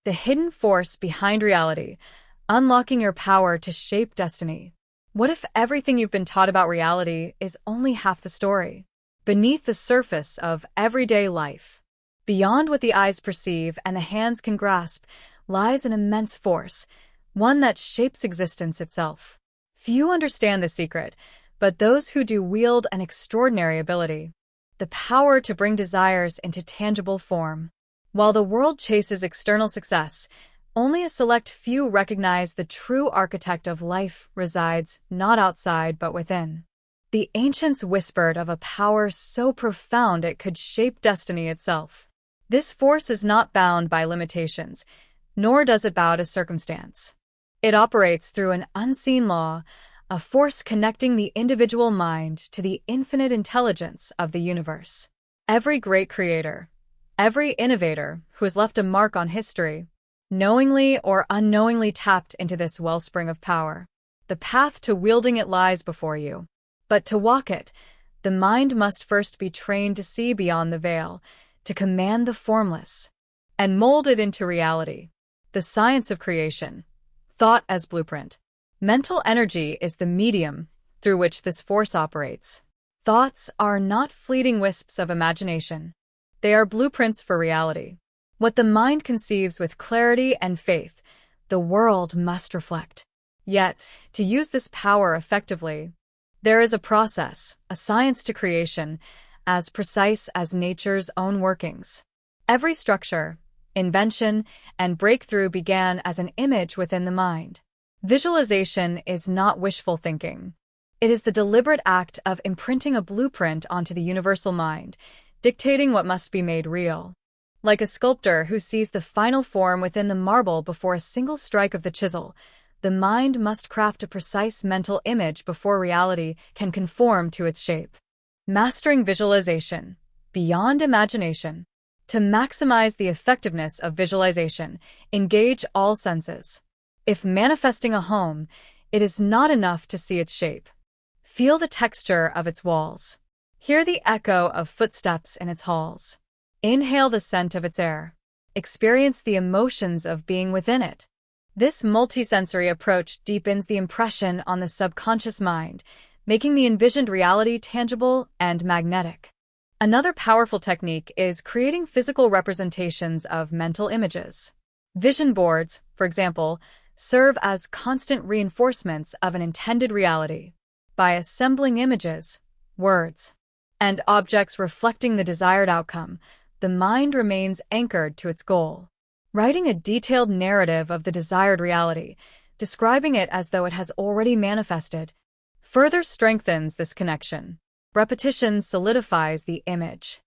the hidden force behind reality, unlocking your power to shape destiny. What if everything you've been taught about reality is only half the story? Beneath the surface of everyday life, beyond what the eyes perceive and the hands can grasp, lies an immense force, one that shapes existence itself. Few understand the secret, but those who do wield an extraordinary ability, the power to bring desires into tangible form. While the world chases external success, only a select few recognize the true architect of life resides not outside but within. The ancients whispered of a power so profound it could shape destiny itself. This force is not bound by limitations, nor does it bow to circumstance. It operates through an unseen law, a force connecting the individual mind to the infinite intelligence of the universe. Every great creator, every innovator who has left a mark on history, knowingly or unknowingly tapped into this wellspring of power. The path to wielding it lies before you. But to walk it, the mind must first be trained to see beyond the veil, to command the formless, and mold it into reality. The science of creation, thought as blueprint. Mental energy is the medium through which this force operates. Thoughts are not fleeting wisps of imagination. They are blueprints for reality. What the mind conceives with clarity and faith, the world must reflect. Yet, to use this power effectively, there is a process, a science to creation, as precise as nature's own workings. Every structure, invention, and breakthrough began as an image within the mind. Visualization is not wishful thinking. It is the deliberate act of imprinting a blueprint onto the universal mind, dictating what must be made real. Like a sculptor who sees the final form within the marble before a single strike of the chisel, the mind must craft a precise mental image before reality can conform to its shape. Mastering visualization, beyond imagination. To maximize the effectiveness of visualization, engage all senses. If manifesting a home, it is not enough to see its shape. Feel the texture of its walls. Hear the echo of footsteps in its halls. Inhale the scent of its air. Experience the emotions of being within it. This multisensory approach deepens the impression on the subconscious mind, making the envisioned reality tangible and magnetic. Another powerful technique is creating physical representations of mental images. Vision boards, for example, serve as constant reinforcements of an intended reality. By assembling images, words, and objects reflecting the desired outcome, the mind remains anchored to its goal. Writing a detailed narrative of the desired reality, describing it as though it has already manifested, further strengthens this connection. Repetition solidifies the image.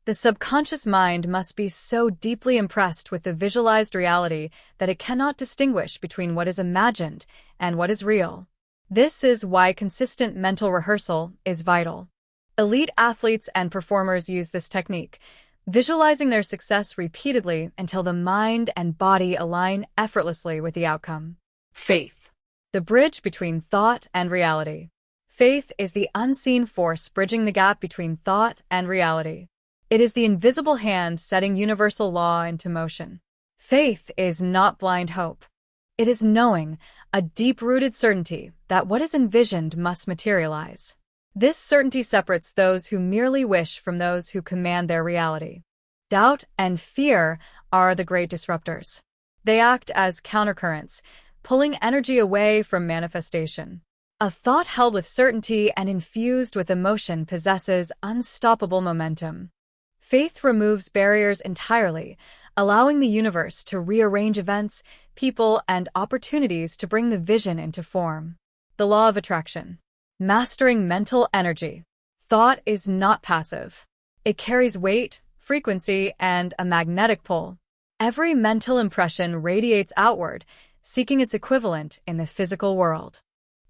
The subconscious mind must be so deeply impressed with the visualized reality that it cannot distinguish between what is imagined and what is real. This is why consistent mental rehearsal is vital. Elite athletes and performers use this technique, visualizing their success repeatedly until the mind and body align effortlessly with the outcome. Faith. The bridge between thought and reality. Faith is the unseen force bridging the gap between thought and reality. It is the invisible hand setting universal law into motion. Faith is not blind hope. It is knowing, a deep-rooted certainty that what is envisioned must materialize. This certainty separates those who merely wish from those who command their reality. Doubt and fear are the great disruptors. They act as countercurrents, pulling energy away from manifestation. A thought held with certainty and infused with emotion possesses unstoppable momentum. Faith removes barriers entirely, allowing the universe to rearrange events, people, and opportunities to bring the vision into form. The law of attraction. Mastering mental energy. Thought is not passive. It carries weight, frequency, and a magnetic pull. Every mental impression radiates outward, seeking its equivalent in the physical world.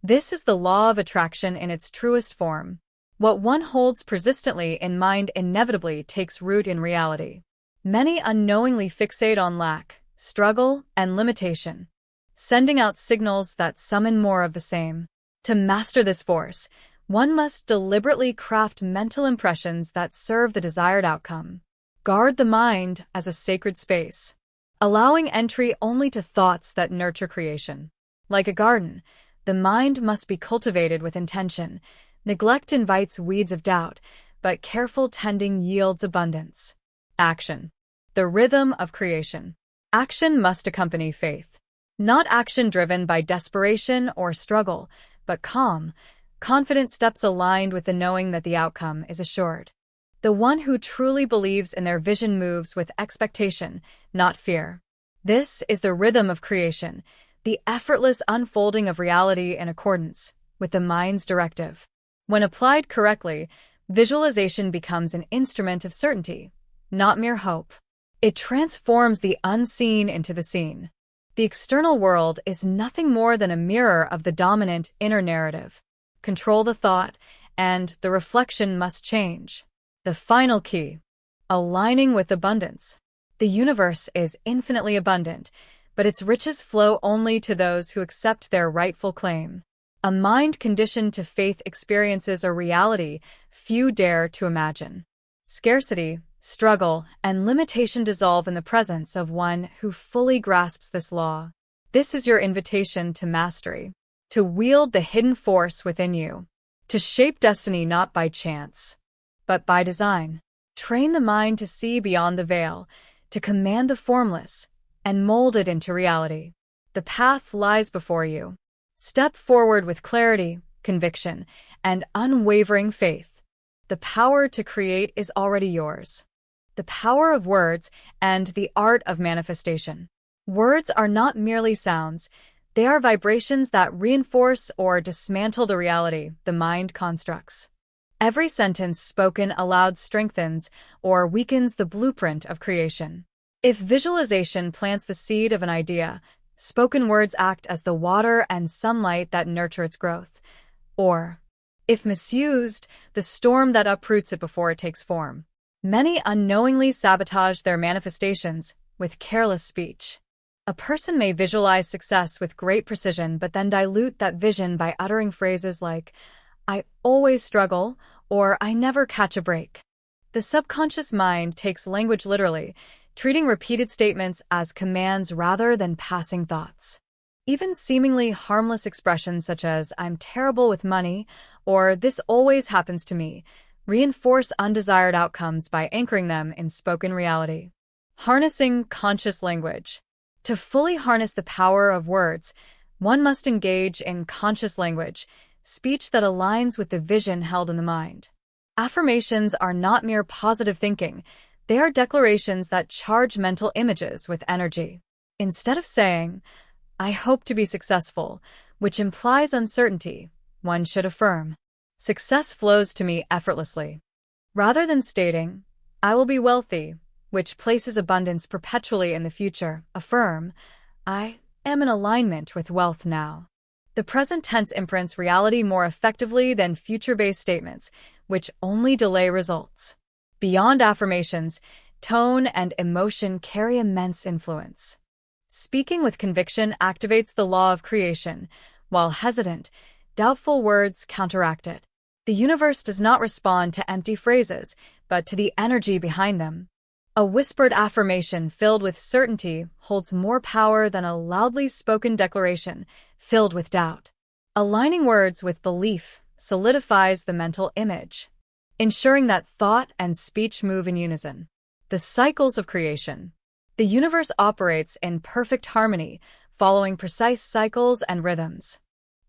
This is the law of attraction in its truest form. What one holds persistently in mind inevitably takes root in reality. Many unknowingly fixate on lack, struggle, and limitation, sending out signals that summon more of the same. To master this force, one must deliberately craft mental impressions that serve the desired outcome. Guard the mind as a sacred space. allowing entry only to thoughts that nurture creation. Like a garden, the mind must be cultivated with intention. Neglect invites weeds of doubt, but careful tending yields abundance. Action. The rhythm of creation. Action must accompany faith. Not action driven by desperation or struggle, but calm, confident steps aligned with the knowing that the outcome is assured. The one who truly believes in their vision moves with expectation, not fear. This is the rhythm of creation, the effortless unfolding of reality in accordance with the mind's directive. When applied correctly, visualization becomes an instrument of certainty, not mere hope. It transforms the unseen into the seen. The external world is nothing more than a mirror of the dominant inner narrative. Control the thought, and the reflection must change. The final key. Aligning with abundance. The universe is infinitely abundant, but its riches flow only to those who accept their rightful claim. A mind conditioned to faith experiences a reality few dare to imagine. Scarcity, struggle, and limitation dissolve in the presence of one who fully grasps this law. This is your invitation to mastery, to wield the hidden force within you, to shape destiny not by chance, but by design. Train the mind to see beyond the veil, to command the formless, and mold it into reality. The path lies before you. Step forward with clarity, conviction, and unwavering faith. The power to create is already yours. The power of words and the art of manifestation. Words are not merely sounds, they are vibrations that reinforce or dismantle the reality the mind constructs. Every sentence spoken aloud strengthens or weakens the blueprint of creation. If visualization plants the seed of an idea, spoken words act as the water and sunlight that nurture its growth. Or, if misused, the storm that uproots it before it takes form. Many unknowingly sabotage their manifestations with careless speech. A person may visualize success with great precision but then dilute that vision by uttering phrases like, "I always struggle," or "I never catch a break." The subconscious mind takes language literally, treating repeated statements as commands rather than passing thoughts. Even seemingly harmless expressions such as "I'm terrible with money" or "this always happens to me" reinforce undesired outcomes by anchoring them in spoken reality. Harnessing conscious language. To fully harness the power of words, one must engage in conscious language, speech that aligns with the vision held in the mind. Affirmations are not mere positive thinking, they are declarations that charge mental images with energy. Instead of saying, "I hope to be successful," which implies uncertainty, one should affirm, "Success flows to me effortlessly." Rather than stating, "I will be wealthy," which places abundance perpetually in the future, affirm, "I am in alignment with wealth now." The present tense imprints reality more effectively than future-based statements, which only delay results. Beyond affirmations, tone and emotion carry immense influence. Speaking with conviction activates the law of creation, while hesitant, doubtful words counteract it. The universe does not respond to empty phrases, but to the energy behind them. A whispered affirmation filled with certainty holds more power than a loudly spoken declaration filled with doubt. Aligning words with belief solidifies the mental image, ensuring that thought and speech move in unison. The cycles of creation. The universe operates in perfect harmony, following precise cycles and rhythms.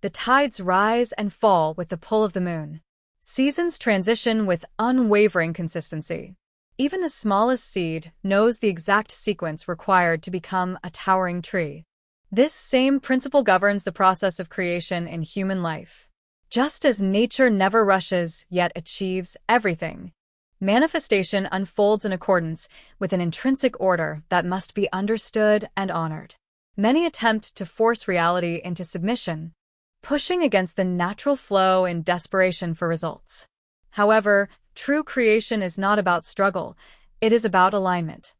The tides rise and fall with the pull of the moon. Seasons transition with unwavering consistency. Even the smallest seed knows the exact sequence required to become a towering tree. This same principle governs the process of creation in human life. Just as nature never rushes yet achieves everything, manifestation unfolds in accordance with an intrinsic order that must be understood and honored. Many attempt to force reality into submission, pushing against the natural flow in desperation for results. However, true creation is not about struggle, it is about alignment.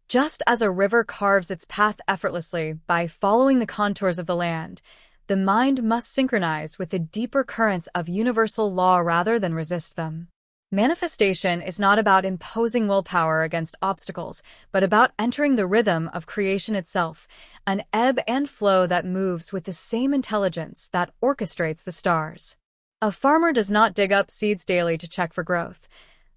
Just as a river carves its path effortlessly by following the contours of the land, the mind must synchronize with the deeper currents of universal law rather than resist them. Manifestation is not about imposing willpower against obstacles, but about entering the rhythm of creation itself, an ebb and flow that moves with the same intelligence that orchestrates the stars. A farmer does not dig up seeds daily to check for growth.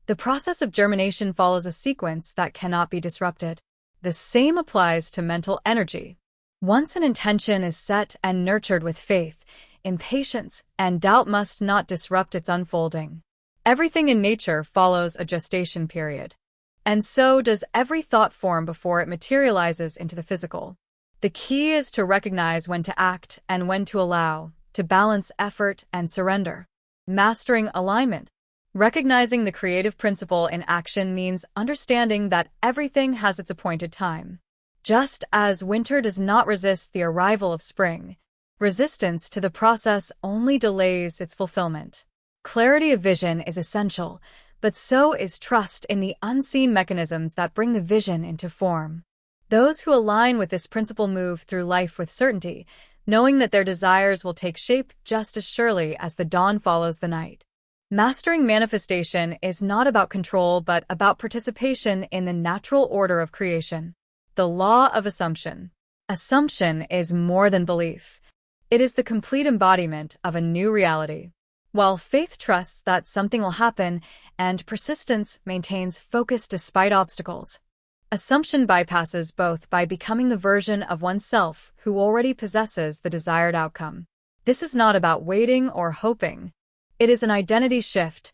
The process of germination follows a sequence that cannot be disrupted. The same applies to mental energy. Once an intention is set and nurtured with faith, impatience and doubt must not disrupt its unfolding. Everything in nature follows a gestation period. And so does every thought form before it materializes into the physical. The key is to recognize when to act and when to allow, to balance effort and surrender. Mastering alignment. Recognizing the creative principle in action means understanding that everything has its appointed time. Just as winter does not resist the arrival of spring, resistance to the process only delays its fulfillment. Clarity of vision is essential, but so is trust in the unseen mechanisms that bring the vision into form. Those who align with this principle move through life with certainty, knowing that their desires will take shape just as surely as the dawn follows the night. Mastering manifestation is not about control, but about participation in the natural order of creation. The law of assumption. Assumption is more than belief. It is the complete embodiment of a new reality. While faith trusts that something will happen and persistence maintains focus despite obstacles. Assumption bypasses both by becoming the version of oneself who already possesses the desired outcome. This is not about waiting or hoping. It is an identity shift,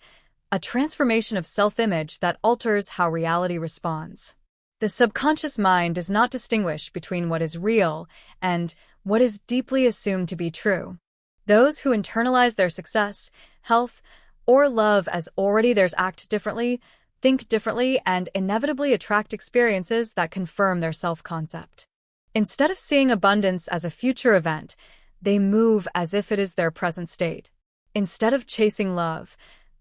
a transformation of self-image that alters how reality responds. The subconscious mind does not distinguish between what is real and what is deeply assumed to be true. Those who internalize their success, health, or love as already theirs act differently, think differently, and inevitably attract experiences that confirm their self-concept. Instead of seeing abundance as a future event, they move as if it is their present state. Instead of chasing love,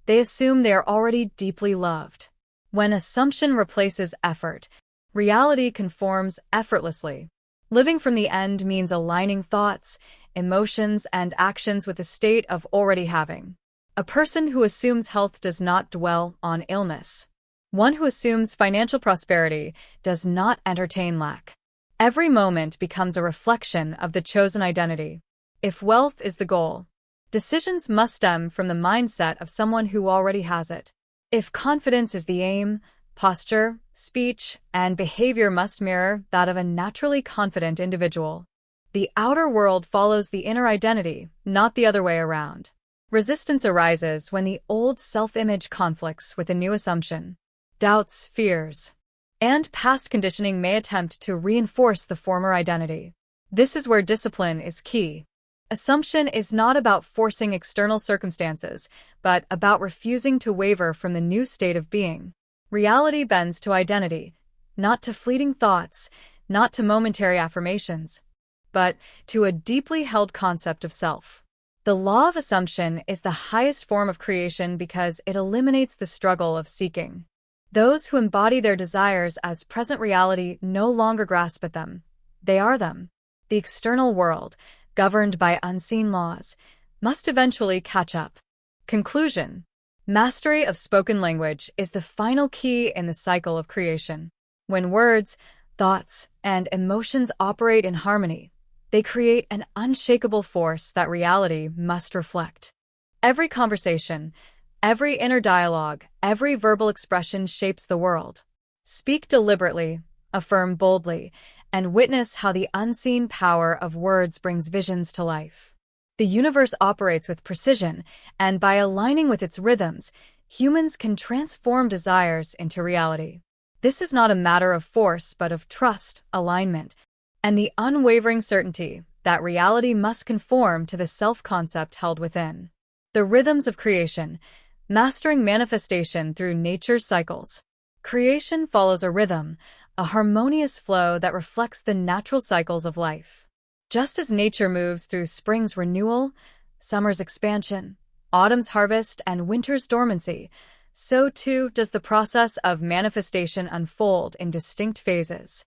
they assume they are already deeply loved. When assumption replaces effort, reality conforms effortlessly. Living from the end means aligning thoughts, emotions, and actions with the state of already having. A person who assumes health does not dwell on illness. One who assumes financial prosperity does not entertain lack. Every moment becomes a reflection of the chosen identity. If wealth is the goal, decisions must stem from the mindset of someone who already has it. If confidence is the aim, posture, speech, and behavior must mirror that of a naturally confident individual. The outer world follows the inner identity, not the other way around. Resistance arises when the old self-image conflicts with a new assumption. Doubts, fears, and past conditioning may attempt to reinforce the former identity. This is where discipline is key. Assumption is not about forcing external circumstances, but about refusing to waver from the new state of being. Reality bends to identity, not to fleeting thoughts, not to momentary affirmations, but to a deeply held concept of self. The law of assumption is the highest form of creation because it eliminates the struggle of seeking. Those who embody their desires as present reality no longer grasp at them. They are them. The external world, governed by unseen laws, must eventually catch up. Conclusion. Mastery of spoken language is the final key in the cycle of creation. When words, thoughts, and emotions operate in harmony, they create an unshakable force that reality must reflect. Every conversation, every inner dialogue, every verbal expression shapes the world. Speak deliberately, affirm boldly, and witness how the unseen power of words brings visions to life. The universe operates with precision, and by aligning with its rhythms, humans can transform desires into reality. This is not a matter of force, but of trust, alignment, and the unwavering certainty that reality must conform to the self-concept held within. The rhythms of creation, mastering manifestation through nature's cycles. Creation follows a rhythm, a harmonious flow that reflects the natural cycles of life. Just as nature moves through spring's renewal, summer's expansion, autumn's harvest, and winter's dormancy, so too does the process of manifestation unfold in distinct phases.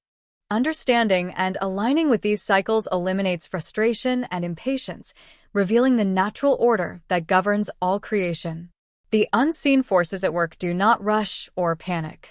Understanding and aligning with these cycles eliminates frustration and impatience, revealing the natural order that governs all creation. The unseen forces at work do not rush or panic.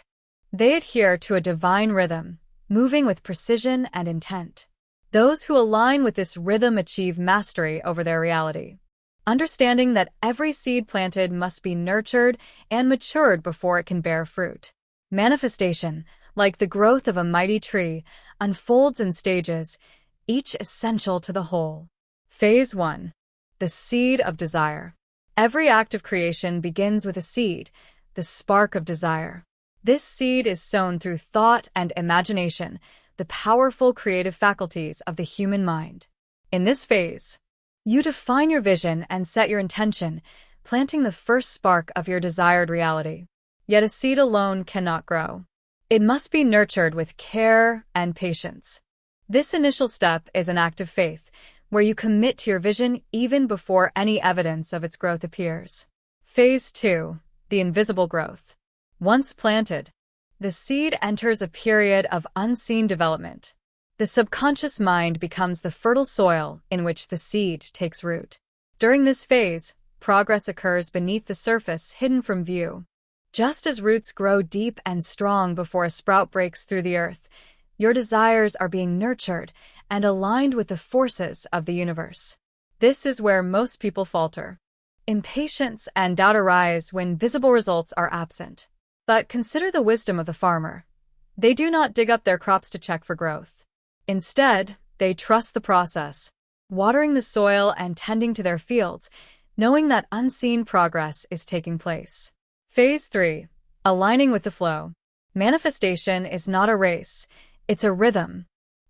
They adhere to a divine rhythm, moving with precision and intent. Those who align with this rhythm achieve mastery over their reality, understanding that every seed planted must be nurtured and matured before it can bear fruit. Manifestation, like the growth of a mighty tree, unfolds in stages, each essential to the whole. Phase 1. The seed of desire. Every act of creation begins with a seed, the spark of desire. This seed is sown through thought and imagination, the powerful creative faculties of the human mind. In this phase, you define your vision and set your intention, planting the first spark of your desired reality. Yet a seed alone cannot grow. It must be nurtured with care and patience. This initial step is an act of faith, where you commit to your vision even before any evidence of its growth appears. Phase 2. The invisible growth. Once planted, the seed enters a period of unseen development. The subconscious mind becomes the fertile soil in which the seed takes root. During this phase, progress occurs beneath the surface, hidden from view. Just as roots grow deep and strong before a sprout breaks through the earth, your desires are being nurtured and aligned with the forces of the universe. This is where most people falter. Impatience and doubt arise when visible results are absent. But consider the wisdom of the farmer. They do not dig up their crops to check for growth. Instead, they trust the process, watering the soil and tending to their fields, knowing that unseen progress is taking place. Phase 3. Aligning with the flow. Manifestation is not a race, it's a rhythm.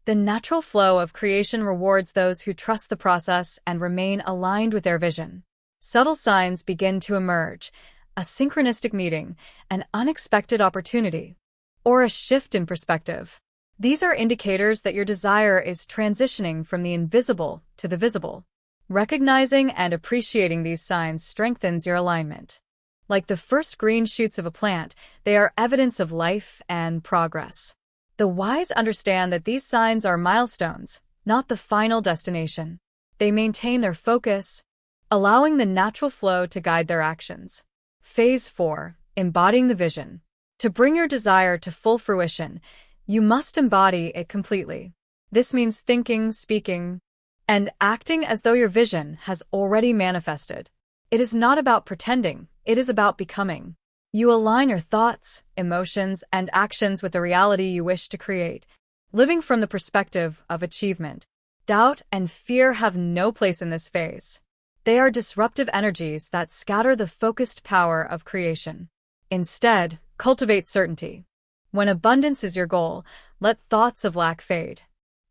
The natural flow of creation rewards those who trust the process and remain aligned with their vision. Subtle signs begin to emerge: a synchronistic meeting, an unexpected opportunity, or a shift in perspective. These are indicators that your desire is transitioning from the invisible to the visible. Recognizing and appreciating these signs strengthens your alignment. Like the first green shoots of a plant, they are evidence of life and progress. The wise understand that these signs are milestones, not the final destination. They maintain their focus, allowing the natural flow to guide their actions. Phase 4. Embodying the vision. To bring your desire to full fruition, you must embody it completely. This means thinking, speaking, and acting as though your vision has already manifested. It is not about pretending, it is about becoming. You align your thoughts, emotions, and actions with the reality you wish to create, living from the perspective of achievement. Doubt and fear have no place in this phase. They are disruptive energies that scatter the focused power of creation. Instead, cultivate certainty. When abundance is your goal, let thoughts of lack fade.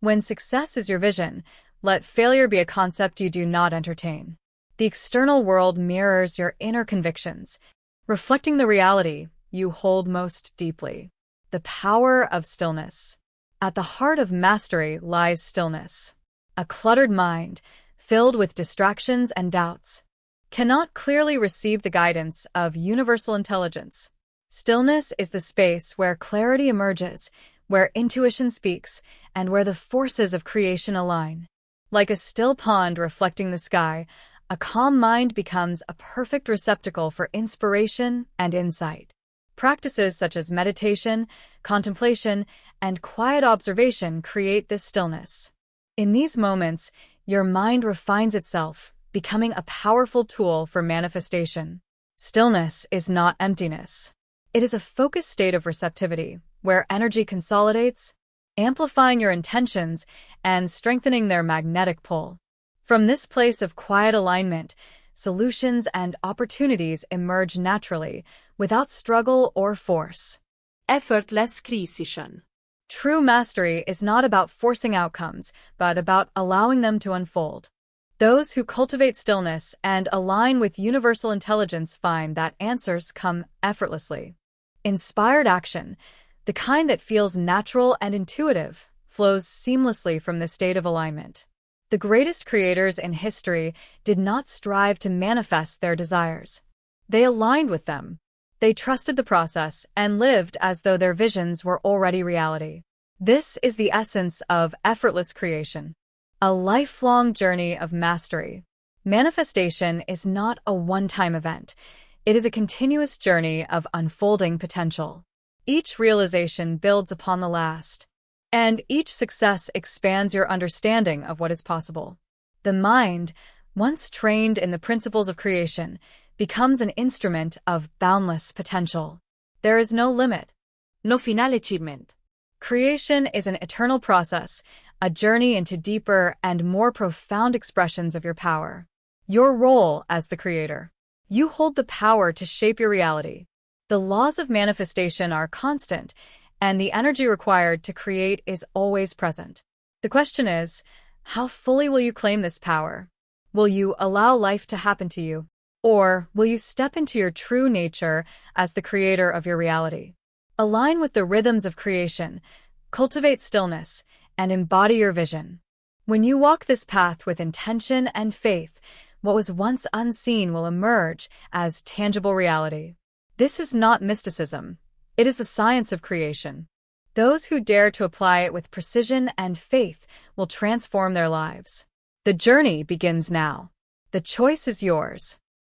When success is your vision, let failure be a concept you do not entertain. The external world mirrors your inner convictions, reflecting the reality you hold most deeply. The power of stillness. At the heart of mastery lies stillness. A cluttered mind, filled with distractions and doubts, cannot clearly receive the guidance of universal intelligence. Stillness is the space where clarity emerges, where intuition speaks, and where the forces of creation align. Like a still pond reflecting the sky, a calm mind becomes a perfect receptacle for inspiration and insight. Practices such as meditation, contemplation, and quiet observation create this stillness. In these moments, your mind refines itself, becoming a powerful tool for manifestation. Stillness is not emptiness. It is a focused state of receptivity, where energy consolidates, amplifying your intentions and strengthening their magnetic pull. From this place of quiet alignment, solutions and opportunities emerge naturally, without struggle or force. Effortless creation. True mastery is not about forcing outcomes, but about allowing them to unfold. Those who cultivate stillness and align with universal intelligence find that answers come effortlessly. Inspired action, the kind that feels natural and intuitive, flows seamlessly from this state of alignment. The greatest creators in history did not strive to manifest their desires. They aligned with them. They trusted the process and lived as though their visions were already reality. This is the essence of effortless creation, a lifelong journey of mastery. Manifestation is not a one-time event. It is a continuous journey of unfolding potential. Each realization builds upon the last, and each success expands your understanding of what is possible. The mind, once trained in the principles of creation, becomes an instrument of boundless potential. There is no limit. No final achievement. Creation is an eternal process, a journey into deeper and more profound expressions of your power. Your role as the creator. You hold the power to shape your reality. The laws of manifestation are constant, and the energy required to create is always present. The question is, how fully will you claim this power? Will you allow life to happen to you? Or will you step into your true nature as the creator of your reality? Align with the rhythms of creation, cultivate stillness, and embody your vision. When you walk this path with intention and faith, what was once unseen will emerge as tangible reality. This is not mysticism. It is the science of creation. Those who dare to apply it with precision and faith will transform their lives. The journey begins now. The choice is yours.